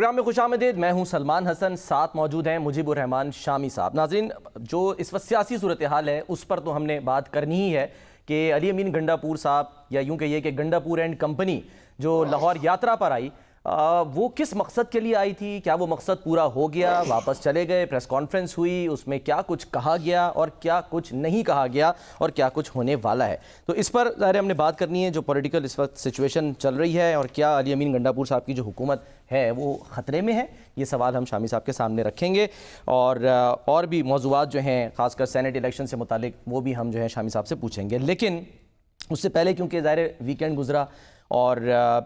Programme میں خوش آمدید. میں ہوں سلمان حسن, ساتھ موجود ہیں مجیب الرحمان شامی صاحب. ناظرین, جو اس وقت سیاسی صورتحال ہے اس پر تو ہم نے بات کرنی ہی ہے کہ علی امین گنڈاپور صاحب, یا یوں کہیے کہ گنڈاپور اینڈ کمپنی جو لاہور یاترا پر آئی, وہ کس مقصد کے لیے آئی تھی؟ کیا وہ مقصد پورا ہو گیا؟ واپس چلے گئے, پریس کانفرنس ہوئی, اس میں کیا کچھ کہا گیا اور کیا کچھ نہیں کہا گیا اور کیا کچھ ہونے والا ہے؟ تو اس پر ظاہر ہم نے بات کرنی ہے. جو پولیٹیکل اس وقت سچویشن چل رہی ہے اور کیا علی امین گنڈاپور صاحب کی جو حکومت ہے وہ خطرے میں ہے, یہ سوال ہم شامی صاحب کے سامنے رکھیں گے. اور بھی موضوعات جو ہیں خاص کر سینٹ الیکشن سے متعلق وہ بھی ہم جو ہیں شامی صاحب سے پوچھیں گے. لیکن اس سے پہلے کیونکہ ظاہر ویکینڈ گزرا اور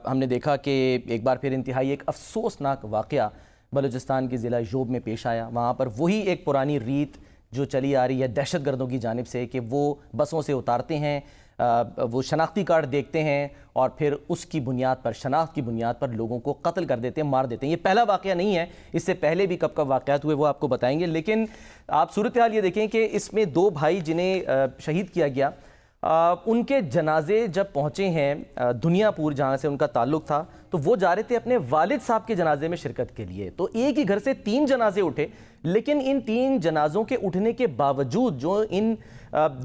ہم نے دیکھا کہ ایک بار پھر انتہائی ایک افسوسناک واقعہ بلوچستان کے ضلع یوب میں پیش آیا. وہاں پر وہی ایک پرانی ریت جو چلی آ رہی ہے دہشت گردوں کی جانب سے کہ وہ بسوں سے اتارتے ہیں, وہ شناختی کارڈ دیکھتے ہیں اور پھر اس کی بنیاد پر, شناخت کی بنیاد پر لوگوں کو قتل کر دیتے ہیں, مار دیتے ہیں. یہ پہلا واقعہ نہیں ہے, اس سے پہلے بھی کب کب واقعات ہوئے وہ آپ کو بتائیں گے. لیکن آپ صورتحال یہ دیکھیں کہ اس میں دو بھائی جنہیں شہید کیا گیا, ان کے جنازے جب پہنچے ہیں دنیا پور جہاں سے ان کا تعلق تھا, تو وہ جا رہے تھے اپنے والد صاحب کے جنازے میں شرکت کے لیے. تو ایک ہی گھر سے 3 جنازے اٹھے, لیکن ان 3 جنازوں کے اٹھنے کے باوجود جو ان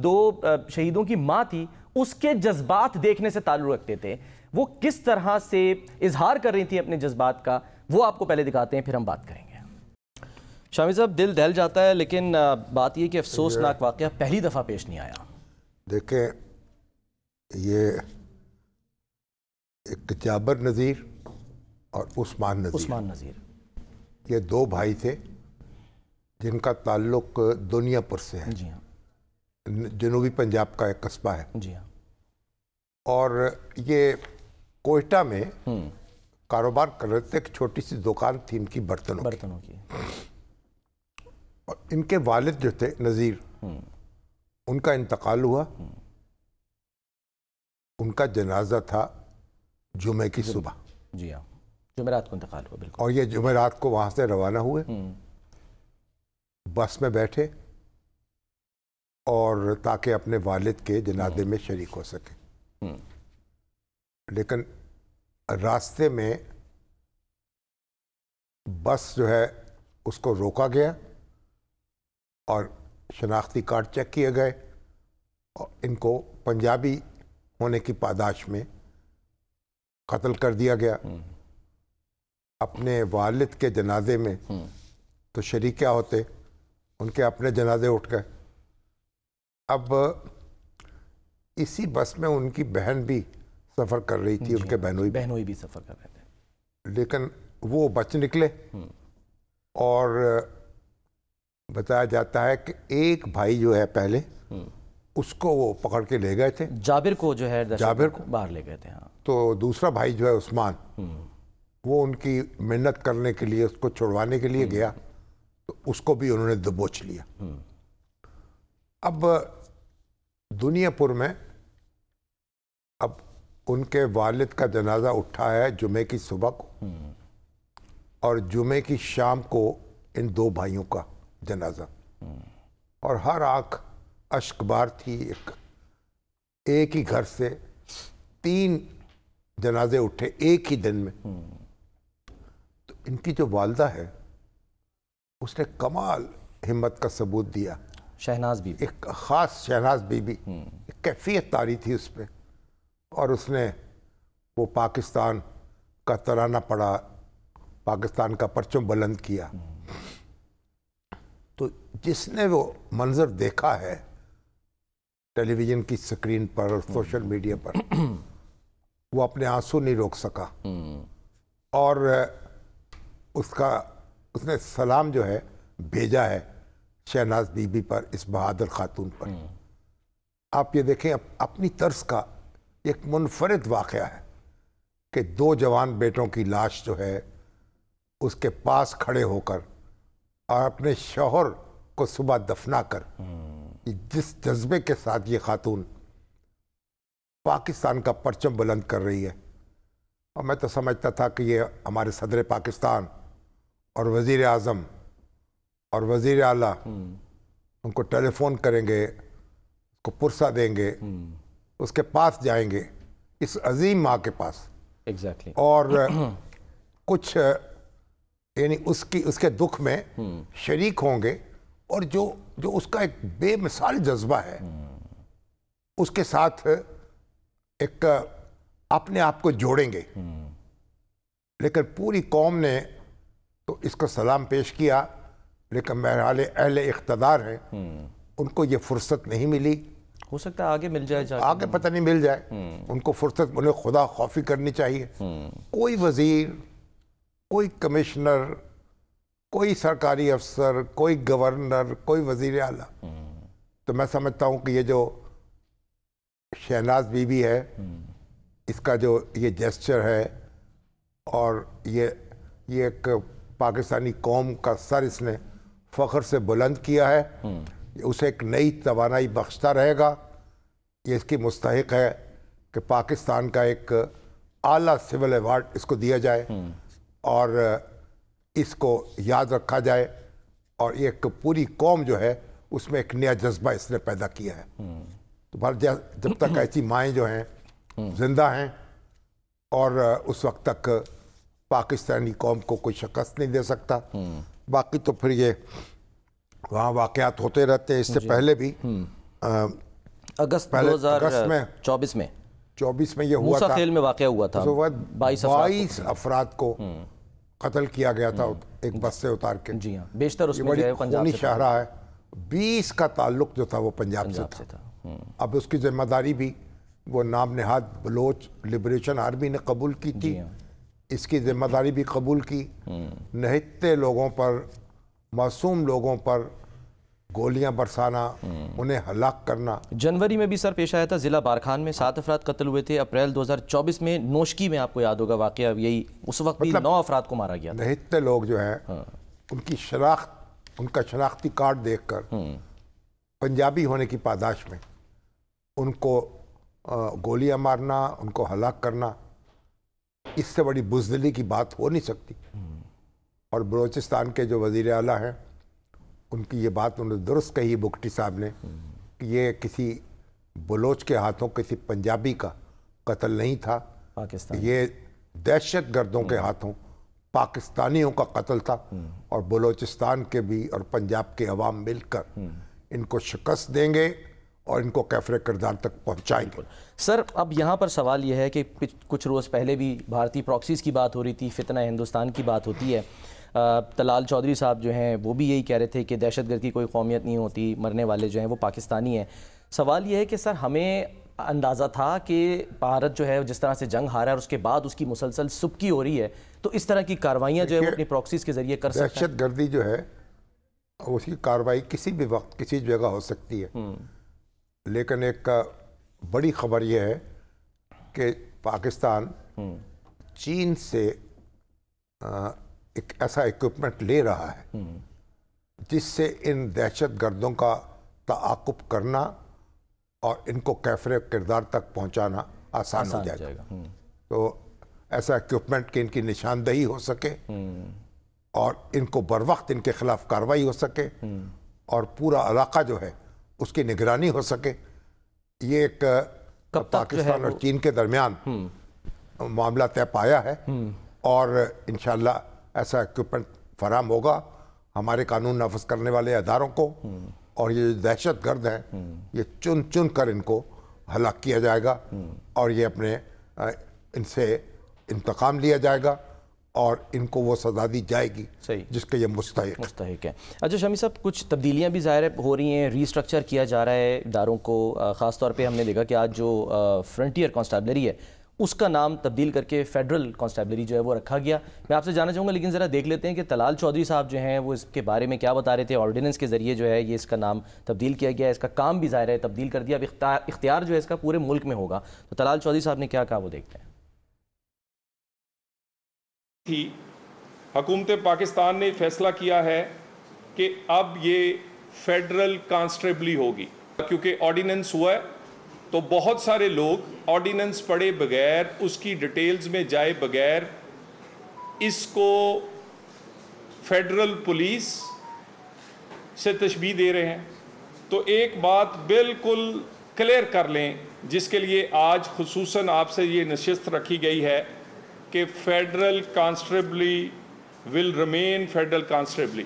2 شہیدوں کی ماں تھی اس کے جذبات دیکھنے سے تعلق رکھتے تھے. وہ کس طرح سے اظہار کر رہی تھی اپنے جذبات کا, وہ آپ کو پہلے دکھاتے ہیں, پھر ہم بات کریں گے. شامی صاحب, دل دہل جاتا ہے, لیکن بات یہ کہ افسوسناک واقعہ پہلی دفعہ پیش نہیں آیا. دیکھیں, یہ ایک جابر نذیر اور عثمان نذیر, یہ 2 بھائی تھے جن کا تعلق دنیا پور سے ہے. جی ہاں, جنوبی پنجاب کا ایک قصبہ ہے. جی ہاں, اور یہ کوئٹہ میں کاروبار کر رہے تھے. ایک چھوٹی سی دکان تھی ان کی برتنوں کی. اور ان کے والد جو تھے نذیر, ان کا انتقال ہوا. ان کا جنازہ تھا جمعے کی صبح. جی ہاں, جمعرات کو انتقال ہوا. بالکل. اور یہ جمعرات کو وہاں سے روانہ ہوئے, بس میں بیٹھے اور تاکہ اپنے والد کے جنازے میں شریک ہو سکے. لیکن راستے میں بس جو ہے اس کو روکا گیا اور شناختی کارڈ چیک کیے گئے اور ان کو پنجابی ہونے کی پاداش میں قتل کر دیا گیا. اپنے والد کے جنازے میں تو شریک کیا ہوتے, ان کے اپنے جنازے اٹھ گئے. اب اسی بس میں ان کی بہن بھی سفر کر رہی تھی, ان کے بہنوئی بھی سفر کر رہے تھے. لیکن وہ بچ نکلے. اور بتایا جاتا ہے کہ ایک بھائی جو ہے پہلے, اس کو وہ پکڑ کے لے گئے تھے, جابر کو جو ہے جابر کو باہر لے گئے تھے. ہاں, تو دوسرا بھائی جو ہے عثمان, وہ ان کی منت کرنے کے لیے, اس کو چھڑوانے کے لیے گیا, تو اس کو بھی انہوں نے دبوچ لیا. اب دنیا پور میں اب ان کے والد کا جنازہ اٹھا ہے جمعے کی صبح کو, اور جمعے کی شام کو ان 2 بھائیوں کا جنازہ. اور ہر آنکھ اشک بار تھی. ایک ہی گھر سے 3 جنازے اٹھے ایک ہی دن میں. تو ان کی جو والدہ ہے اس نے کمال ہمت کا ثبوت دیا. شہناز بی بی, ایک خاص شہناز بی بی, ایک کیفیت طاری تھی اس پہ, اور اس نے وہ پاکستان کا ترانہ پڑھا, پاکستان کا پرچم بلند کیا. تو جس نے وہ منظر دیکھا ہے ٹیلی ویژن کی سکرین پر اور سوشل میڈیا پر, وہ اپنے آنسو نہیں روک سکا. اور اس نے سلام جو ہے بھیجا ہے شہناز بی بی پر, اس بہادر خاتون پر. آپ یہ دیکھیں, اپنی طرز کا ایک منفرد واقعہ ہے کہ 2 جوان بیٹوں کی لاش جو ہے اس کے پاس کھڑے ہو کر اور اپنے شوہر کو صبح دفنا کر, جس جذبے کے ساتھ یہ خاتون پاکستان کا پرچم بلند کر رہی ہے. اور میں تو سمجھتا تھا کہ یہ ہمارے صدر پاکستان اور وزیر اعظم اور وزیر اعلیٰ ان کو ٹیلی فون کریں گے, اس کو پرسہ دیں گے, اس کے پاس جائیں گے, اس عظیم ماں کے پاس. ایگزیکٹلی. اور کچھ یعنی اس کے دکھ میں شریک ہوں گے، اور جو اس کا ایک بے مثال جذبہ ہے، اس کے ساتھ ایک اپنے آپ کو جوڑیں گے۔ لیکن پوری قوم نے تو اس کو سلام پیش کیا، لیکن بہرحال اہل اقتدار ہیں، ان کو یہ فرصت نہیں ملی۔ ہو سکتا ہے آگے مل جائے، آگے پتہ نہیں مل جائے، ان کو فرصت، انہیں خدا خوفی کرنی چاہیے۔ کوئی وزیر، کوئی کمشنر، کوئی سرکاری افسر، کوئی گورنر، کوئی وزیر اعلیٰ، تو میں سمجھتا ہوں کہ یہ جو شہناز بی بی ہے، اس کا جو یہ جیسچر ہے، اور یہ ایک پاکستانی قوم کا سر اس نے فخر سے بلند کیا ہے، اسے ایک نئی توانائی بخشتا رہے گا۔ یہ اس کی مستحق ہے کہ پاکستان کا ایک اعلیٰ سول ایوارڈ اس کو دیا جائے، اور اس کو یاد رکھا جائے، اور ایک پوری قوم جو ہے اس میں ایک نیا جذبہ اس نے پیدا کیا ہے۔ تو جب تک ایسی مائیں جو ہیں زندہ ہیں، اور اس وقت تک پاکستانی قوم کو کوئی شکست نہیں دے سکتا۔ باقی تو پھر یہ وہاں واقعات ہوتے رہتے ہیں۔ اس سے پہلے بھی اگست 2024 میں یہ ہوا موسیٰ تھا، خیل میں واقعہ ہوا تھا، 22 افراد کو قتل کیا گیا تھا ایک بس سے اتار کے۔ جی ہاں، بیشتر اس یہ میں بڑی جو ہے پنجاب خونی سے شاہراہ ہے۔ 20 کا تعلق جو تھا وہ پنجاب سے تھا۔ اب اس کی ذمہ داری بھی وہ نام نہاد بلوچ لبریشن آرمی نے قبول کی تھی، اس کی ذمہ داری بھی قبول کی۔ نہتے لوگوں پر، معصوم لوگوں پر گولیاں برسانا، انہیں ہلاک کرنا۔ جنوری میں بھی سر پیش آیا تھا، ضلع بارکھان میں 7 افراد قتل ہوئے تھے۔ اپریل 2024 میں نوشکی میں، آپ کو یاد ہوگا واقعہ یہی، اس وقت بھی 9 افراد کو مارا گیا تھا۔ نہتے لوگ جو ہیں، ان کی شناخت، ان کا شناختی کارڈ دیکھ کر پنجابی ہونے کی پاداش میں ان کو گولیاں مارنا، ان کو ہلاک کرنا، اس سے بڑی بزدلی کی بات ہو نہیں سکتی۔ اور بلوچستان کے جو وزیر اعلیٰ ہیں، ان کی یہ بات انہوں نے درست کہی، بگٹی صاحب نے، کہ یہ کسی بلوچ کے ہاتھوں کسی پنجابی کا قتل نہیں تھا، یہ دہشت گردوں کے ہاتھوں پاکستانیوں کا قتل تھا، اور بلوچستان کے بھی اور پنجاب کے عوام مل کر ان کو شکست دیں گے اور ان کو کیفر کردار تک پہنچائیں گے۔ سر اب یہاں پر سوال یہ ہے کہ کچھ روز پہلے بھی بھارتی پراکسیز کی بات ہو رہی تھی، فتنہ ہندوستان کی بات ہوتی ہے۔ طلال چودھری صاحب جو ہیں وہ بھی یہی کہہ رہے تھے کہ دہشت گرد کی کوئی قومیت نہیں ہوتی، مرنے والے جو ہیں وہ پاکستانی ہیں۔ سوال یہ ہے کہ سر ہمیں اندازہ تھا کہ بھارت جو ہے جس طرح سے جنگ ہارا ہے اور اس کے بعد اس کی مسلسل سبکی ہو رہی ہے، تو اس طرح کی کاروائیاں جو ہے وہ اپنی پراکسیز کے ذریعے کر سکتا ہے۔ دہشت گردی جو ہے اس کی کارروائی کسی بھی وقت کسی جگہ ہو سکتی ہے، لیکن ایک بڑی خبر یہ ہے کہ پاکستان چین سے ایک ایسا ایکوپمنٹ لے رہا ہے جس سے ان دہشت گردوں کا تعاقب کرنا اور ان کو کیفر کردار تک پہنچانا آسان ہو جائے گا۔ تو ایسا ایکوپمنٹ کہ ان کی نشاندہی ہو سکے اور ان کو بر وقت ان کے خلاف کارروائی ہو سکے اور پورا علاقہ جو ہے اس کی نگرانی ہو سکے۔ یہ ایک پاکستان اور چین کے درمیان معاملہ طے پایا ہے، اور انشاءاللہ ایسا ایکوپمنٹ فراہم ہوگا ہمارے قانون نافذ کرنے والے اداروں کو، اور یہ جو دہشت گرد ہیں یہ چن چن کر ان کو ہلاک کیا جائے گا، اور یہ اپنے ان سے انتقام لیا جائے گا، اور ان کو وہ سزا دی جائے گی جس کے یہ مستحق ہے۔ اچھا شامی صاحب، کچھ تبدیلیاں بھی ظاہر ہو رہی ہیں، ری سٹرکچر کیا جا رہا ہے اداروں کو، خاص طور پہ ہم نے دیکھا کہ آج جو فرنٹیئر کانسٹیبلری ہے اس کا نام تبدیل کر کے فیڈرل کانسٹیبلری جو ہے وہ رکھا گیا۔ میں آپ سے جاننا چاہوں گا، لیکن ذرا دیکھ لیتے ہیں کہ طلال چودھری صاحب جو ہیں وہ اس کے بارے میں کیا بتا رہے تھے۔ آرڈیننس کے ذریعے جو ہے یہ اس کا نام تبدیل کیا گیا ہے، اس کا کام بھی ظاہر ہے تبدیل کر دیا، اب اختیار جو ہے اس کا پورے ملک میں ہوگا۔ تو طلال چودھری صاحب نے کیا کہا وہ دیکھتے ہیں۔ حکومت پاکستان نے فیصلہ کیا ہے کہ اب یہ فیڈرل کانسٹیبلری ہوگی، کیونکہ آرڈیننس ہوا ہے تو بہت سارے لوگ آرڈیننس پڑھے بغیر، اس کی ڈیٹیلز میں جائے بغیر اس کو فیڈرل پولیس سے تشبیہ دے رہے ہیں۔ تو ایک بات بالکل کلیئر کر لیں، جس کے لیے آج خصوصاً آپ سے یہ نشست رکھی گئی ہے کہ federal constabulary will remain Federal Constabulary.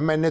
MNA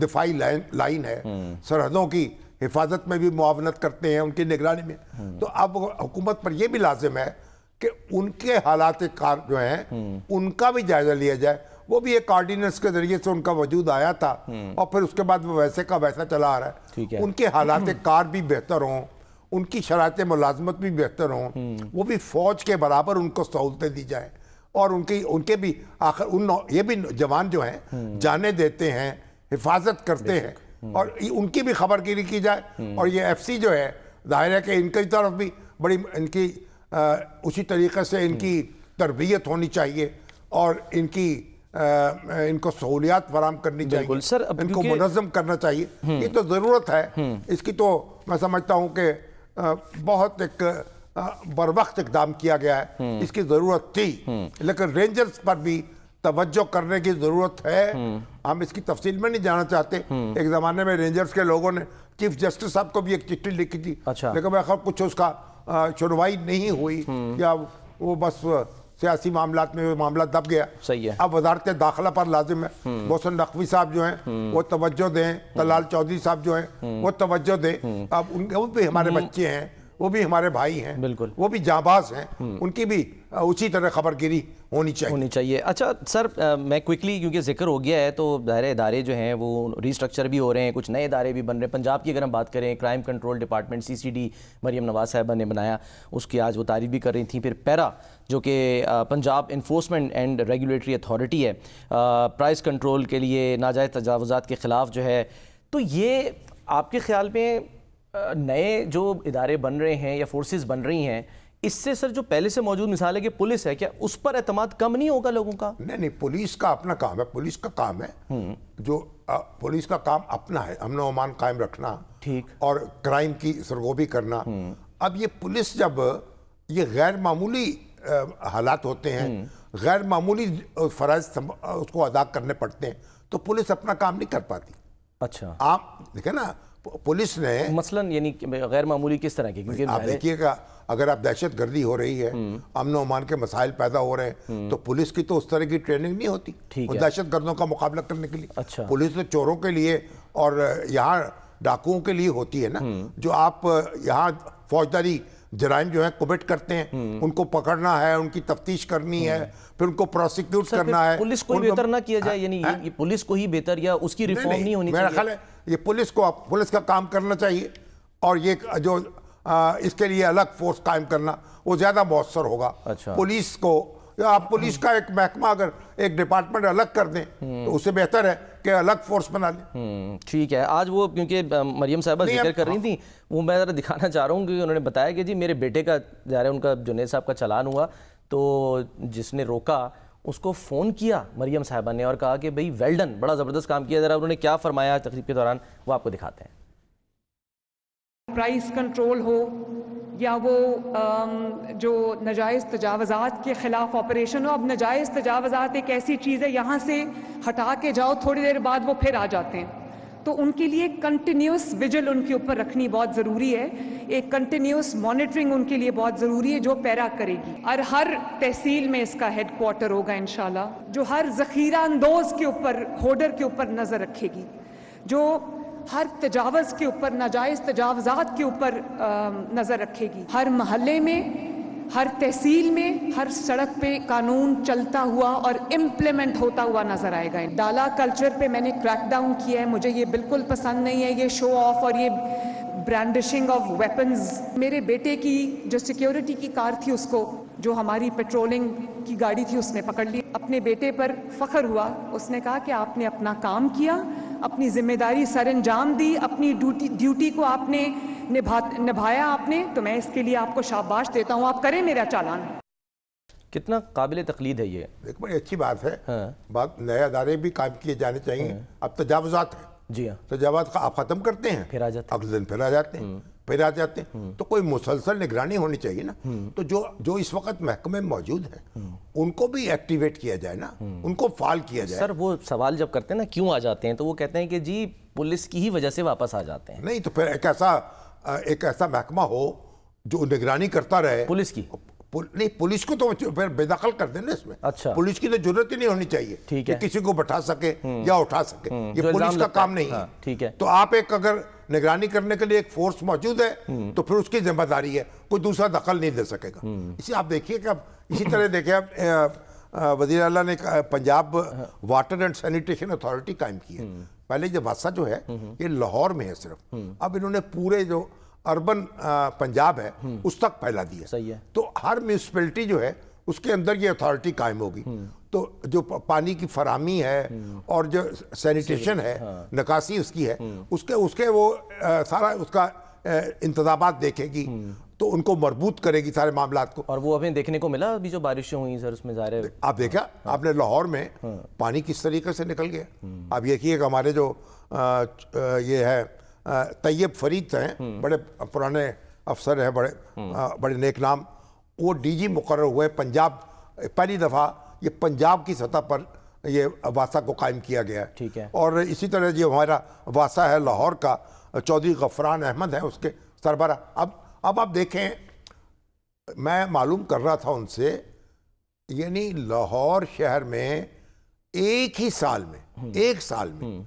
دفاعی لائن ہے، سرحدوں کی حفاظت میں بھی معاونت کرتے ہیں ان کی نگرانی میں. تو اب حکومت پر یہ بھی لازم ہے کہ ان کے حالات کار جو ہیں ان کا بھی جائزہ لیا جائے. وہ بھی ایک آرڈیننس کے ذریعے سے ان کا وجود آیا تھا اور پھر اس کے بعد وہ ویسے کا ویسا چلا آ رہا ہے. ان کے حالات کار بھی بہتر ہوں، ان کی شرائط ملازمت بھی بہتر ہوں، وہ بھی فوج کے برابر ان کو سہولتیں دی جائیں. اور ان کے بھی آخر یہ بھی جوان جو ہیں جانے دیتے ہیں، حفاظت کرتے ہیں، اور ان کی بھی خبر گیری کی جائے. اور یہ ایف سی جو ہے ظاہر ہے کہ ان کی طرف بھی بڑی ان کی اسی طریقے سے ان کی تربیت ہونی چاہیے اور ان کو سہولیات فراہم کرنی چاہیے، ان کو منظم کرنا چاہیے. یہ تو ضرورت ہے اس کی. تو میں سمجھتا ہوں کہ بہت ایک بر وقت اقدام کیا گیا ہے، اس کی ضرورت تھی. لیکن رینجرز پر بھی توجہ کرنے کی ضرورت ہے. ہم اس کی تفصیل میں نہیں جانا چاہتے. ایک زمانے میں رینجرز کے لوگوں نے چیف جسٹس صاحب کو بھی ایک چٹھی لکھی تھی، لیکن میں کچھ اس کا سنوائی نہیں ہوئی، یا وہ بس سیاسی معاملات میں معاملہ دب گیا. اب وزارت داخلہ پر لازم ہے محسن نقوی صاحب جو ہیں وہ توجہ دیں، طلال چودھری صاحب جو ہیں وہ توجہ دیں. اب وہ بھی ہمارے بچے ہیں، وہ بھی ہمارے بھائی ہیں، وہ بھی جانباز ہیں، ان کی بھی اسی طرح خبر گیری ہونی چاہیے. اچھا سر، میں کوئکلی کیونکہ ذکر ہو گیا ہے تو ظاہر ادارے جو ہیں وہ ریسٹرکچر بھی ہو رہے ہیں، کچھ نئے ادارے بھی بن رہے ہیں. پنجاب کی اگر ہم بات کریں، crime control department CCD Maryam Nawaz صاحبہ نے بنایا، اس کی آج وہ تعریف بھی کر رہی تھیں. پھر پیرا جو کہ Punjab enforcement and regulatory authority ہے، پرائز کنٹرول کے لیے ناجائز تجاوزات کے خلاف جو ہے. تو یہ آپ کے خیال میں نئے جو ادارے بن رہے ہیں یا فورسز بن رہی ہیں، اس سے سر جو پہلے سے موجود مثال ہے کہ پولیس ہے، کیا اس پر اعتماد کم نہیں ہوگا لوگوں کا؟ نہیں، پولیس کا اپنا کام ہے، پولیس کا کام ہے جو پولیس کا کام اپنا ہے، امن و امان قائم رکھنا اور کرائم کی سرغوبی کرنا. اب یہ پولیس جب یہ غیر معمولی حالات ہوتے ہیں، غیر معمولی فرائض اس کو ادا کرنے پڑتے ہیں، تو پولیس اپنا کام نہیں کر پاتی. اچھا، آپ دیکھیں نا، پولیس نے مثلاً یعنی غیر معمولی کس طرح کی؟ آپ دیکھیے گا، اگر آپ دہشت گردی ہو رہی ہے، امن و امان کے مسائل پیدا ہو رہے ہیں، تو پولیس کی تو اس طرح کی ٹریننگ نہیں ہوتی دہشت گردوں کا مقابلہ کرنے کے لیے. پولیس تو چوروں کے لیے اور یہاں ڈاکوؤں کے لیے ہوتی ہے نا. جو آپ یہاں فوجداری جرائم جو ہیں کمٹ کرتے ہیں، ان کو پکڑنا ہے، ان کی تفتیش کرنی ہے، پھر ان کو پروسیکیوٹ کرنا ہے. پولیس کو بہتر نہ کیا جائے، یعنی یہ پولیس کو ہی بہتر یا اس کی ریفارم نہیں ہونی چاہیے؟ میرا خیال ہے یہ پولیس کا کام کرنا چاہیے، اور یہ جو اس کے لیے الگ فورس قائم کرنا وہ زیادہ مؤثر ہوگا. پولیس کو آپ پولیس کا ایک محکمہ اگر ایک ڈپارٹمنٹ الگ کر دیں تو اس سے بہتر ہے کہ الگ فورس بنا لیں. ٹھیک ہے. آج وہ کیونکہ مریم صاحبہ ذکر کر رہی تھیں، وہ میں ذرا دکھانا چاہ رہا ہوں کہ انہوں نے بتایا کہ جی میرے بیٹے کا ظاہر ہے ان کا جنید صاحب کا چلان ہوا، تو جس نے روکا اس کو فون کیا مریم صاحبہ نے اور کہا کہ بھئی ویل ڈن، بڑا زبردست کام کیا. ذرا انہوں نے کیا فرمایا تقریب کے دوران وہ آپ کو دکھاتے ہیں. پرائز کنٹرول ہو یا وہ جو ناجائز تجاوزات کے خلاف آپریشن ہو. اب ناجائز تجاوزات ایک ایسی چیز ہے، یہاں سے ہٹا کے جاؤ، تھوڑی دیر بعد وہ پھر آ جاتے ہیں، تو ان کے لیے کنٹینیوس ویجل ان کے اوپر رکھنی بہت ضروری ہے. ایک کنٹینیوس مانیٹرنگ ان کے لیے بہت ضروری ہے جو پیرا کرے گی، اور ہر تحصیل میں اس کا ہیڈ کوارٹر ہوگا انشاءاللہ، جو ہر ذخیرہ اندوز کے اوپر، ہولڈر کے اوپر نظر رکھے گی، جو ہر تجاوز کے اوپر، ناجائز تجاوزات کے اوپر نظر رکھے گی. ہر محلے میں، ہر تحصیل میں، ہر سڑک پہ قانون چلتا ہوا اور امپلیمنٹ ہوتا ہوا نظر آئے گا. ڈالا کلچر پہ میں نے کریک ڈاؤن کیا ہے، مجھے یہ بالکل پسند نہیں ہے، یہ شو آف اور یہ برانڈشنگ آف ویپنز. میرے بیٹے کی جو سیکیورٹی کی کار تھی، اس کو جو ہماری پیٹرولنگ کی گاڑی تھی اس نے پکڑ لی. اپنے بیٹے پر فخر ہوا، اس نے کہا کہ آپ نے اپنا کام کیا، اپنی ذمہ داری سر انجام دی، اپنی ڈیوٹی کو آپ نے نبھایا آپ نے، تو میں اس کے لیے آپ کو شاباش دیتا ہوں، آپ کریں میرا چالان. کتنا قابل تقلید ہے یہ. ایک بڑی اچھی بات ہے. بات نئے ادارے بھی قائم کیے جانے چاہیے. اب تجاوزات ہیں، جی ہاں، تجاوزات آپ ختم کرتے ہیں، پھر آ جاتے ہیں، اگلے دن پھر آ جاتے ہیں، پھر آ جاتے ہیں. تو کوئی مسلسل نگرانی ہونی چاہیے نا. تو جو اس وقت محکمے میں موجود ہیں ان کو بھی ایکٹیویٹ کیا جائے نا، ان کو فعال کیا جائے. سر وہ سوال جب کرتے ہیں نا کیوں آ جاتے ہیں، تو وہ کہتے ہیں کہ جی پولیس کی ہی وجہ سے واپس آ جاتے ہیں. نہیں تو پھر ایک ایسا محکمہ ہو جو نگرانی کرتا رہے پولیس کی، نہیں پولیس کو تو پھر بے دخل کر دینا اس میں. اچھا, پولیس کی تو ضرورت ہی نہیں ہونی چاہیے کہ کسی کو بٹھا سکے یا اٹھا سکے, یہ پولیس کا کام نہیں ہے. ٹھیک ہے, تو آپ ایک اگر نگرانی کرنے کے لیے ایک فورس موجود ہے تو پھر اس کی ذمہ داری ہے, کوئی دوسرا دخل نہیں دے سکے گا. اسی آپ دیکھیے کہ اب اسی طرح دیکھیں اب وزیر اعلیٰ نے Punjab water and sanitation authority قائم کی ہے. پہلے یہ واسا جو ہے یہ لاہور میں ہے صرف, اب انہوں نے پورے جو اربن پنجاب ہے اس تک پھیلا دیا. صحیح ہے. تو ہر میونسپلٹی جو ہے اس کے اندر یہ اتھارٹی قائم ہوگی. تو جو پانی کی فراہمی ہے اور جو سینیٹیشن ہے, نکاسی اس کی ہے, اس کے وہ سارا اس کا انتظامات دیکھے گی, تو ان کو مربوط کرے گی سارے معاملات کو. اور وہ ہمیں دیکھنے کو ملا ابھی جو بارشیں ہوئیں سر, اس میں ظاہر ہے آپ دیکھا آپ نے لاہور میں پانی کس طریقے سے نکل گیا. آپ دیکھیے کہ ہمارے جو یہ ہے طیب فرید ہیں, بڑے پرانے افسر ہیں, بڑے نیک نام, وہ ڈی جی مقرر ہوئے پنجاب. پہلی دفعہ یہ پنجاب کی سطح پر یہ واسا کو قائم کیا گیا ہے. ٹھیک ہے. اور اسی طرح جو ہمارا واسا ہے لاہور کا, چودھری غفران احمد ہیں اس کے سربراہ. اب آپ دیکھیں, میں معلوم کر رہا تھا ان سے, یعنی لاہور شہر میں ایک سال میں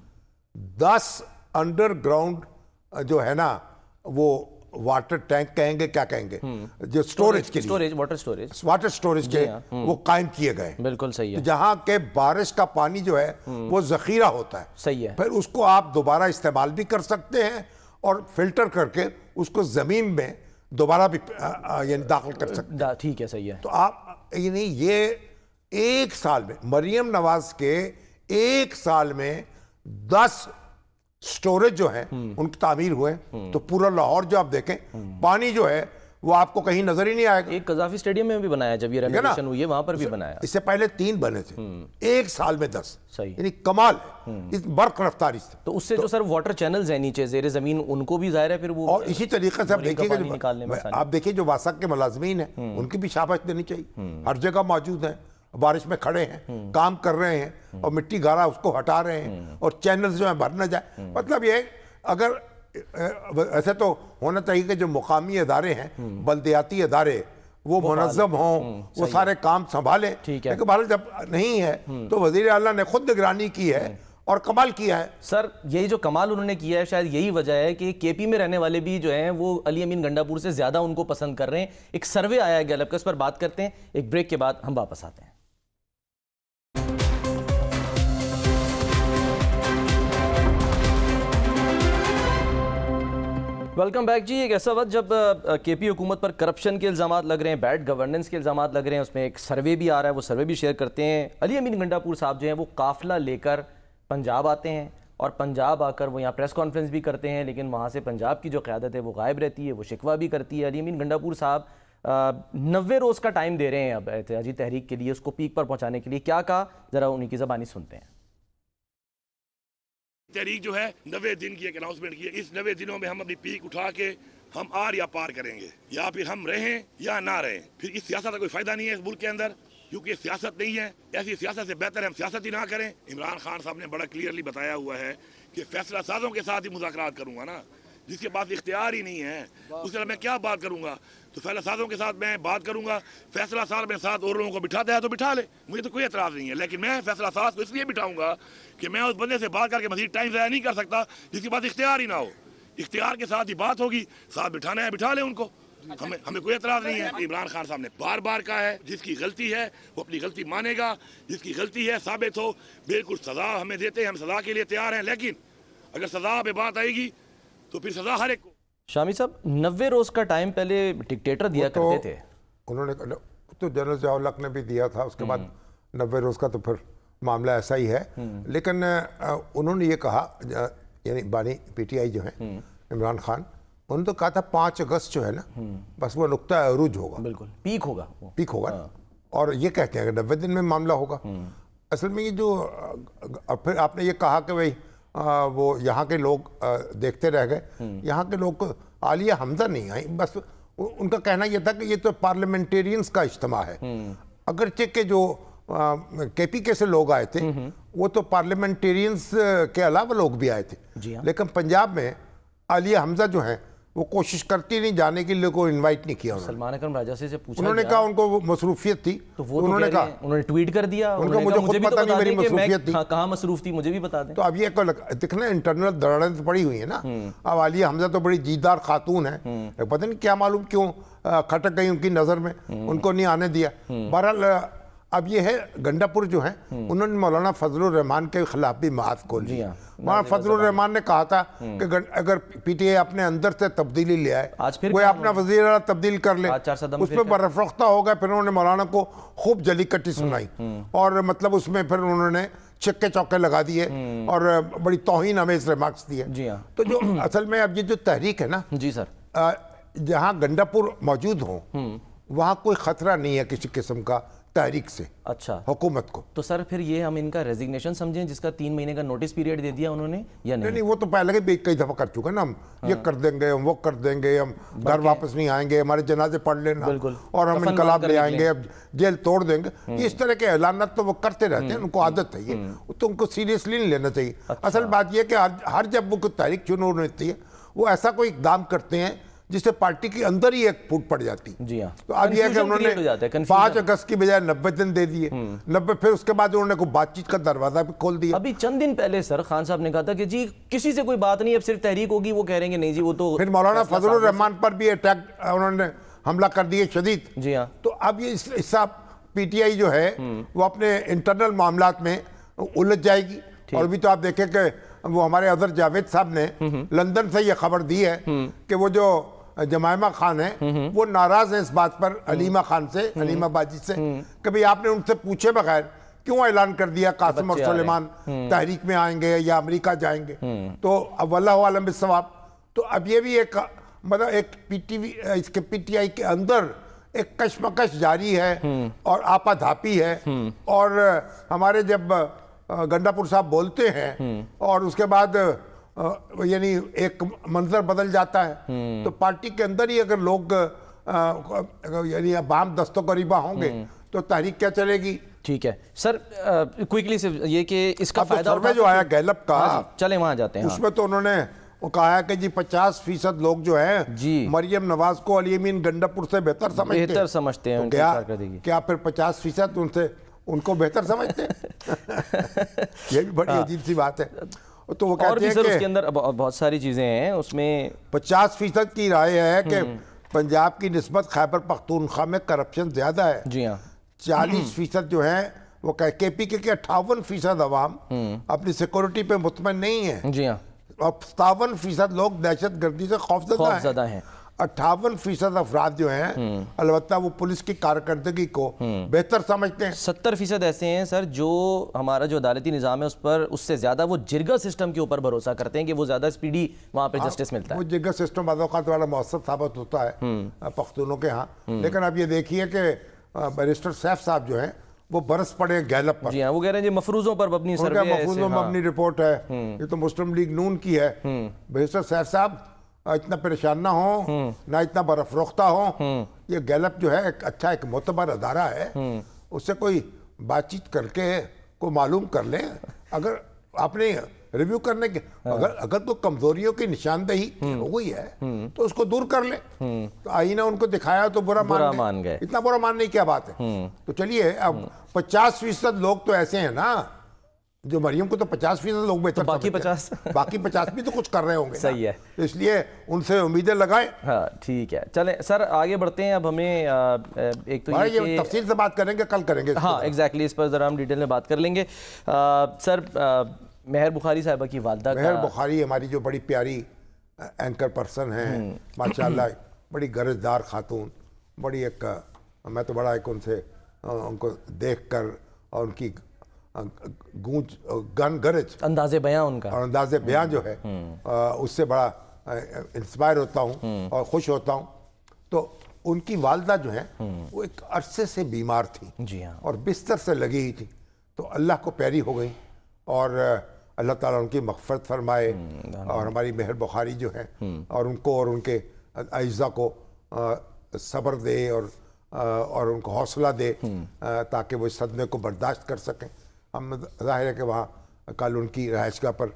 10 انڈر گراؤنڈ جو ہے نا وہ واٹر ٹینک کہیں گے, کیا کہیں گے, جو سٹوریج کے لیے واٹر سٹوریج کے وہ قائم کیے گئے. بالکل صحیح ہے. جہاں کہ بارش کا پانی جو ہے وہ ذخیرہ ہوتا ہے. صحیح ہے. پھر اس کو آپ دوبارہ استعمال بھی کر سکتے ہیں اور فلٹر کر کے اس کو زمین میں دوبارہ بھی یعنی داخل کر سکتے ہیں. ٹھیک ہے, صحیح ہے. تو آپ یعنی یہ ایک سال میں, مریم نواز کے ایک سال میں 10 سٹوریج جو ہیں ان کی تعمیر ہوئے. تو پورا لاہور جو آپ دیکھیں پانی جو ہے وہ آپ کو کہیں نظر ہی نہیں آئے گا. ایک قذافی اسٹیڈیم میں بھی بنایا, جب یہ رینوویشن ہوئی ہے وہاں پر بھی بنایا. اس سے پہلے 3 بنے تھے, ایک سال میں 10. صحیح, یعنی کمال ہے اس برق رفتاری سے. تو اس سے جو سر واٹر چینلز ہیں نیچے زیر زمین, ان کو بھی ظاہر ہے پھر وہ, اور اسی طریقے سے آپ دیکھیے جو واسک کے ملازمین ہیں ان کی بھی شاباش دینی چاہیے. ہر جگہ موجود ہیں, بارش میں کھڑے ہیں, کام کر رہے ہیں, اور مٹی گارا اس کو ہٹا رہے ہیں, اور چینلز جو ہیں بھر نہ جائے. مطلب یہ اگر ایسے تو ہونا چاہیے کہ جو مقامی ادارے ہیں, بلدیاتی ادارے, وہ منظم ہوں, وہ سارے کام سنبھالیں. لیکن بہرحال جب نہیں ہے تو وزیر اعلیٰ نے خود نگرانی کی ہے اور کمال کیا ہے. سر یہی جو کمال انہوں نے کیا ہے, شاید یہی وجہ ہے کہ کے پی میں رہنے والے بھی جو ہیں وہ علی امین گنڈا پور سے زیادہ ان کو پسند کر رہے ہیں. ایک سروے آیا ہے گیلپ کا, اس پر بات کرتے ہیں. ایک بریک کے بعد ہم واپس آتے ہیں. ویلکم بیک جی. ایک ایسا وقت جب کے پی حکومت پر کرپشن کے الزامات لگ رہے ہیں, بیڈ گورننس کے الزامات لگ رہے ہیں, اس میں ایک سروے بھی آ رہا ہے, وہ سروے بھی شیئر کرتے ہیں. علی امین گنڈا پور صاحب جو ہیں وہ قافلہ لے کر پنجاب آتے ہیں, اور پنجاب آ کر وہ یہاں پریس کانفرنس بھی کرتے ہیں, لیکن وہاں سے پنجاب کی جو قیادت ہے وہ غائب رہتی ہے, وہ شکوہ بھی کرتی ہے. علی امین گنڈا پور صاحب 90 روز کا ٹائم دے رہے ہیں اب احتجاجی تحریک کے لیے, اس کو پیک پر پہنچانے کے لیے. کیا کہا, ذرا انہی کی زبانی سنتے ہیں. تحریک جو ہے 90 دن کی ایک اناؤنسمنٹ کی ہے. اس 90 دنوں میں ہم اپنی پیک اٹھا کے ہم آر یا پار کریں گے, یا پھر ہم رہیں یا نہ رہیں. پھر اس سیاست کا کوئی فائدہ نہیں ہے اس ملک کے اندر, کیونکہ یہ سیاست نہیں ہے. ایسی سیاست سے بہتر ہے ہم سیاست ہی نہ کریں. عمران خان صاحب نے بڑا کلیئرلی بتایا ہوا ہے کہ فیصلہ سازوں کے ساتھ ہی مذاکرات کروں گا نا, جس کے پاس اختیار ہی نہیں ہے اس کے میں کیا بات کروں گا. تو فیصلہ سازوں کے ساتھ میں بات کروں گا. فیصلہ ساز میں ساتھ اور لوگوں کو بٹھاتا ہے تو بٹھا لے, مجھے تو کوئی اعتراض نہیں ہے. لیکن میں فیصلہ ساز کو اس لیے بٹھاؤں گا کہ میں اس بندے سے بات کر کے مزید ٹائم ضائع نہیں کر سکتا جس کے پاس اختیار ہی نہ ہو. اختیار کے ساتھ ہی بات ہوگی, ساتھ بٹھانا ہے بٹھا لیں ان کو, ہمیں کوئی اعتراض نہیں ہے. عمران خان صاحب نے بار بار کہا ہے جس کی غلطی ہے وہ اپنی غلطی مانے گا, جس کی غلطی ہے ثابت ہو بالکل سزا ہمیں دیتے ہیں, ہم سزا کے لیے تیار ہیں. لیکن اگر سزا پہ بات آئے گی تو پھر سزا ہر ایک کو. شامی صاحب 90 روز کا ٹائم پہلے ڈکٹیٹر دیا کرتے تھے, انہوں نے تو جنرل ضیاء الحق نے بھی دیا تھا, اس کے بعد 90 روز کا تو پھر معاملہ ایسا ہی ہے. لیکن انہوں نے یہ کہا, یعنی بانی پی ٹی آئی جو ہیں عمران خان, انہوں نے تو کہا تھا 5 اگست جو ہے نا بس وہ نقطہ عروج ہوگا, بالکل پیک ہوگا. اور یہ کہتے ہیں کہ 90 دن میں معاملہ ہوگا. اصل میں یہ جو پھر آپ نے یہ کہا کہ بھئی وہ یہاں کے لوگ دیکھتے رہ گئے, یہاں کے لوگ عالیہ حمزہ نہیں آئی, بس ان کا کہنا یہ تھا کہ یہ تو پارلیمنٹیرینز کا اجتماع ہے. اگرچہ کہ جو کے پی کے سے لوگ آئے تھے وہ تو پارلیمنٹیرینز کے علاوہ لوگ بھی آئے تھے, لیکن پنجاب میں عالیہ حمزہ جو ہیں وہ کوشش کرتی نہیں جانے کے لیے، کوئی انوائٹ نہیں کیا سلمان اکرم راجہ سے پوچھا انہوں نے کہا ان کو مصروفیت تھی، تو وہ انہوں نے ٹویٹ کر دیا، ان کو مجھے خود پتہ نہیں میری مصروفیت تھی، کہاں مصروف تھی مجھے بھی بتا دیں. تو اب یہ دیکھنا انٹرنل دراڑیں تو پڑی ہوئی ہیں نا. اب عالیہ حمزہ تو بڑی جیدار خاتون ہے، پتہ نہیں کیا معلوم کیوں کھٹک گئی ان کی نظر میں، ان کو نہیں آنے دیا. بہرحال اب یہ ہے گنڈا پور جو ہیں انہوں نے مولانا فضل الرحمان کے خلاف بھی معاذ کھول دی. مولانا فضل الرحمان نے کہا تھا کہ اگر پی ٹی آئی اپنے اندر سے تبدیلی لے آئے، وہ اپنا وزیر اعلیٰ تبدیل کر لے، اس میں برافروختہ ہو گئے. پھر انہوں نے مولانا کو خوب جلی کٹی سنائی، اور مطلب اس میں پھر انہوں نے چھکے چوکے لگا دیے اور بڑی توہین امیز ریمارکس دیے. تو جو اصل میں اب یہ جو تحریک ہے نا، جی سر، جہاں گنڈا پور موجود ہوں وہاں کوئی خطرہ نہیں ہے کسی قسم کا تحریک سے اچھا حکومت کو. تو سر پھر یہ ہم ان کا ریزگنیشن سمجھیں جس کا 3 مہینے کا نوٹس پیریڈ دے دیا انہوں نے یا نہیں؟ نہیں، وہ تو پہلے بھی کئی دفعہ کر چکے نا. ہم یہ کر دیں گے، ہم وہ کر دیں گے، ہم گھر واپس نہیں آئیں گے، ہمارے جنازے پڑھ لینا، اور ہم انقلاب لے آئیں گے، اب جیل توڑ دیں گے. یہ اس طرح کے اعلانات تو وہ کرتے رہتے ہیں، ان کو عادت ہے یہ، تو ان کو سیریسلی نہیں لینا چاہیے. اصل بات یہ کہ ہر جب وہ کوئی تحریک شروع ہوتی ہے وہ ایسا کوئی اقدام کرتے ہیں جس سے پارٹی کے اندر ہی ایک پھوٹ پڑ جاتی. جی ہاں. تو اب یہ ہے کہ انہوں نے 5 اگست کی بجائے 90 دن دے دیے، 90، پھر اس کے بعد انہوں نے کوئی بات چیت کا دروازہ بھی کھول دیا. ابھی چند دن پہلے سر خان صاحب نے کہا تھا کہ جی کسی سے کوئی بات نہیں، اب صرف تحریک ہوگی، وہ کہہ رہے ہیں کہ نہیں جی وہ تو. پھر مولانا فضل الرحمان پر بھی اٹیک انہوں نے حملہ کر دیے شدید. جی ہاں. تو اب یہ حصہ پی ٹی آئی جو ہے وہ اپنے انٹرنل معاملات میں الجھ جائے گی. اور بھی تو آپ دیکھیں کہ وہ ہمارے اظہر جاوید صاحب نے لندن سے یہ خبر دی ہے کہ وہ جو جمائمہ خان ہیں وہ ناراض ہیں اس بات پر علیمہ خان سے، علیمہ باجی سے، کہ بھئی آپ نے ان سے پوچھے بغیر کیوں اعلان کر دیا قاسم اور سلیمان تحریک میں آئیں گے یا امریکہ جائیں گے. تو اب واللہ عالم بالصواب. تو اب یہ بھی ایک مطلب ایک پی ٹی آئی کے اندر ایک کشمکش جاری ہے اور آپا دھاپی ہے. اور ہمارے جب گنڈا پور صاحب بولتے ہیں اور اس کے بعد یعنی ایک منظر بدل جاتا ہے، تو پارٹی کے اندر ہی اگر لوگ یعنی باہم دست و گریباں ہوں گے تو تحریک کیا چلے گی. ٹھیک ہے سر، کوئکلی سے یہ کہ اس کا فائدہ سروے جو آیا گیلپ کا، چلیں وہاں جاتے ہیں. اس میں تو انہوں نے کہا ہے کہ جی 50% لوگ جو ہیں مریم نواز کو علی امین گنڈا پور سے بہتر سمجھتے ہیں. کیا پھر 50% ان سے ان کو بہتر سمجھتے ہیں؟ یہ بھی بڑی عجیب سی بات ہے. تو وہ کہتے ہیں کہ اس کے اندر بہت ساری چیزیں ہیں، اس میں 50% کی رائے ہے کہ پنجاب کی نسبت خیبر پختونخوا میں کرپشن زیادہ ہے. جی ہاں. 40% جو ہیں وہ کے پی کے 58% عوام اپنی سیکورٹی پہ مطمئن نہیں ہیں. جی ہاں. اور 57% لوگ دہشت گردی سے خوفزدہ ہیں. 58% افراد جو ہیں البتہ وہ پولیس کی کارکردگی کو بہتر سمجھتے ہیں. 70% ایسے ہیں سر جو ہمارا جو عدالتی نظام ہے اس سے زیادہ وہ جرگا سسٹم کے اوپر بھروسہ کرتے ہیں کہ وہ زیادہ سپیڈی وہاں پہ جسٹس ملتا ہے. وہ جرگا سسٹم بعض اوقات والا مؤثر ثابت ہوتا ہے پختونوں کے ہاں. لیکن اب یہ دیکھیے کہ بیرسٹر سیف صاحب جو ہیں وہ برس پڑے گیلپ پر. جی ہاں، وہ کہہ رہے ہیں جی مفروضوں پر مبنی سروے ہے. مفروضوں پر مبنی رپورٹ ہے، یہ تو مسلم لیگ نون کی ہے. بیرسٹر سیف صاحب اتنا پریشان نہ ہوں، نہ اتنا برافروختہ ہوں. یہ گیلپ جو ہے ایک اچھا ایک معتبر ادارہ ہے، اس سے کوئی بات چیت کر کے کوئی معلوم کر لیں. اگر آپ نے ریویو کرنے کے اگر تو کمزوریوں کی نشاندہی ہوئی ہے تو اس کو دور کر لیں. تو آئینہ ان کو دکھایا تو برا مان گئے. اتنا برا ماننے کی کیا بات ہے. تو چلیے اب 50% لوگ تو ایسے ہیں نا جو مریم کو تو 50% لوگ بہتر باقی 50 بھی تو کچھ کر رہے ہوں گے. صحیح ہے. اس لیے ان سے امیدیں لگائیں. ہاں ٹھیک ہے، چلیں سر آگے بڑھتے ہیں. اب ہمیں ایک تو یہ تفصیل سے بات کریں گے، کل کریں گے. ہاں ایگزیکٹلی، اس پر ذرا ہم ڈیٹیل میں بات کر لیں گے. سر مہر بخاری صاحبہ کی والدہ مہر بخاری ہماری جو بڑی پیاری اینکر پرسن ہیں ماشاءاللہ، بڑی گرجدار خاتون، بڑی ایک میں تو بڑا ایک ان کو دیکھ کر اور ان کی گونج گرج انداز بیان ان کا اور انداز بیان جو ہے اس سے بڑا انسپائر ہوتا ہوں اور خوش ہوتا ہوں. تو ان کی والدہ جو ہیں وہ ایک عرصے سے بیمار تھی. جی ہاں. اور بستر سے لگی ہوئی تھی، تو اللہ کو پیاری ہو گئی اور اللہ تعالیٰ ان کی مغفرت فرمائے. اور ہماری مہر بخاری جو ہے اور ان کو اور ان کے اعزاء کو صبر دے اور ان کو حوصلہ دے تاکہ وہ اس صدمے کو برداشت کر سکیں. ہم ظاہر ہے کہ وہاں کل ان کی رہائش گاہ پر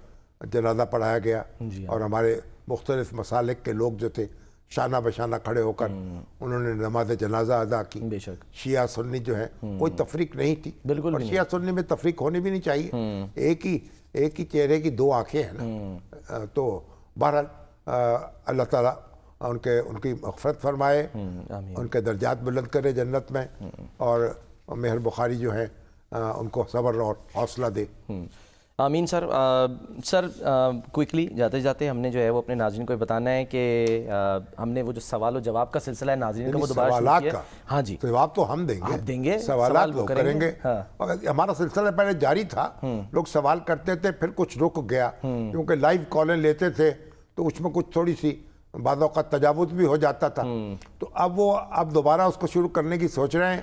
جنازہ پڑھایا گیا اور ہمارے مختلف مسالک کے لوگ جو تھے شانہ بشانہ کھڑے ہو کر انہوں نے نماز جنازہ ادا کی. بے شک شیعہ سنی جو ہے کوئی تفریق نہیں تھی, بالکل اور شیعہ سنی میں تفریق ہونی بھی نہیں چاہیے, ایک ہی چہرے کی دو آنکھیں ہیں نا. تو بہرحال اللہ تعالیٰ ان کی مغفرت فرمائے, ان کے درجات بلند کرے جنت میں, اور مہر بخاری جو ہے ان کو صبر اور حوصلہ دے. آمین. سر کوئکلی جاتے جاتے ہم نے جو ہے وہ اپنے ناظرین کو بتانا ہے کہ ہم نے وہ جو سوال و جواب کا سلسلہ ہے ناظرین کا وہ دوبارہ شروع کیا. ہاں جی, جواب تو ہم دیں گے, سوالات وہ کریں گے. ہمارا سلسلہ پہلے جاری تھا, لوگ سوال کرتے تھے, پھر کچھ رک گیا کیونکہ لائیو کالیں لیتے تھے تو اس میں کچھ تھوڑی سی بعض اوقات تجاوز بھی ہو جاتا تھا. تو اب دوبارہ اس کو شروع کرنے کی سوچ رہے ہیں.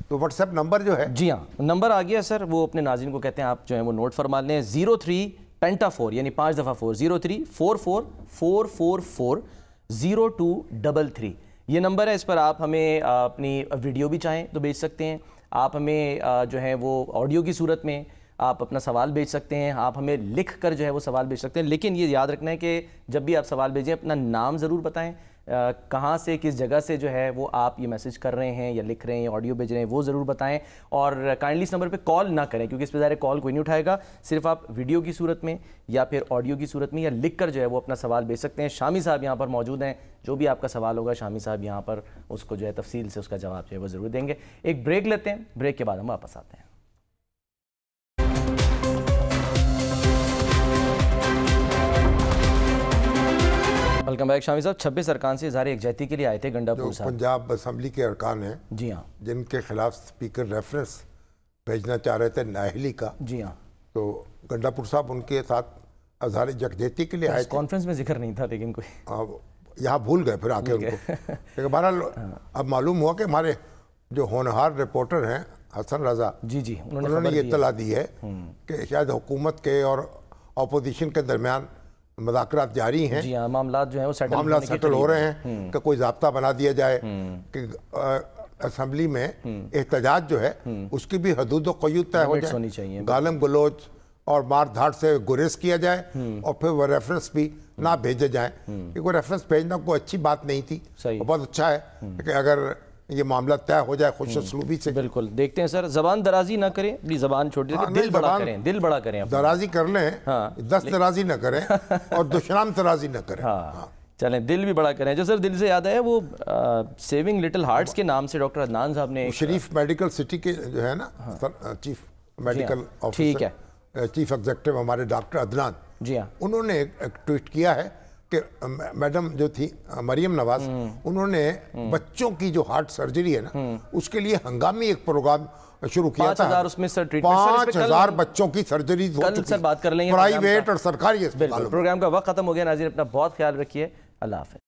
تو واٹس ایپ نمبر جو ہے, جی ہاں نمبر آ گیا سر, وہ اپنے ناظرین کو کہتے ہیں آپ جو ہیں وہ نوٹ فرما لیں. 03 پینٹا 4 یعنی 5 دفعہ 4, 03 44 444 0233 یہ نمبر ہے. اس پر آپ ہمیں اپنی ویڈیو بھی چاہیں تو بھیج سکتے ہیں, آپ ہمیں جو ہے وہ آڈیو کی صورت میں آپ اپنا سوال بھیج سکتے ہیں, آپ ہمیں لکھ کر جو ہے وہ سوال بھیج سکتے ہیں. لیکن یہ یاد رکھنا ہے کہ جب بھی آپ سوال بھیجیں اپنا نام ضرور بتائیں, کہاں سے کس جگہ سے جو ہے وہ آپ یہ میسج کر رہے ہیں یا لکھ رہے ہیں یا آڈیو بھیج رہے ہیں وہ ضرور بتائیں. اور کائنڈلی اس نمبر پہ کال نہ کریں کیونکہ اس پہ ظاہر کال کوئی نہیں اٹھائے گا, صرف آپ ویڈیو کی صورت میں یا پھر آڈیو کی صورت میں یا لکھ کر جو ہے وہ اپنا سوال بھیج سکتے ہیں. شامی صاحب یہاں پر موجود ہیں, جو بھی آپ کا سوال ہوگا شامی صاحب یہاں پر اس کو جو ہے تفصیل سے اس کا جواب جو ہے وہ ضرور دیں گے. ایک بریک لیتے ہیں, بریک کے بعد ہم واپس آتے ہیں. Welcome back. شامی صاحب 26 ارکان سے اظہار یکجہتی کے لیے آئے تھے گنڈا پور صاحب. پنجاب اسمبلی کے ارکان ہیں, جی ہاں, جن کے خلاف سپیکر ریفرنس بھیجنا چاہ رہے تھے نااہلی کا. جی ہاں, تو گنڈا پور صاحب ان کے ساتھ اظہار یکجہتی کے لیے آئے تھے. کانفرنس میں ذکر نہیں تھا لیکن کوئی یہاں بھول گئے پھر آ کے ان کو. لیکن بہرحال اب معلوم ہوا کہ ہمارے جو ہونہار رپورٹر ہیں حسن رضا, جی انہوں نے یہ اطلاع دی ہے کہ شاید حکومت کے اور اپوزیشن کے درمیان مذاکرات جاری ہیں. جی ہاں, معاملات جو ہیں وہ سیٹل ہو رہے ہیں کہ کوئی ضابطہ بنا دیا جائے کہ اسمبلی میں احتجاج جو ہے اس کی بھی حدود و قیود طے ہو جائے, گالم گلوچ اور مار دھاڑ سے گریز کیا جائے, اور پھر وہ ریفرنس بھی نہ بھیجے جائیں. کیونکہ ریفرنس بھیجنا کوئی اچھی بات نہیں تھی, بہت اچھا ہے کہ اگر یہ معاملہ طے ہو جائے خوش اسلوبی سے. بالکل. دیکھتے ہیں سر, زبان درازی نہ کریں, اپنی زبان چھوڑ دیں, دل بڑا کریں, دل بڑا کریں. درازی کر لیں, 10 درازی نہ کریں اور دشنام درازی نہ کریں. چلیں دل بھی بڑا کریں. جو سر دل سے یاد ہے وہ سیونگ لٹل ہارٹس کے نام سے ڈاکٹر عدنان صاحب نے شریف میڈیکل سٹی کے جو ہے نا chief medical officer, chief executive ہمارے ڈاکٹر عدنان, جی ہاں, انہوں نے ایک ٹویٹ کیا ہے کہ میڈم جو تھی مریم نواز, انہوں نے بچوں کی جو ہارٹ سرجری ہے نا اس کے لیے ہنگامی ایک پروگرام شروع کیا تھا. 5,000 اس میں سر ٹریٹمنٹ, 5,000 بچوں کی سرجری ہو چکی, سر بات کر لیں گے پرائیویٹ اور سرکاری. پروگرام کا وقت ختم ہو گیا. ناظرین اپنا بہت خیال رکھیے. اللہ حافظ.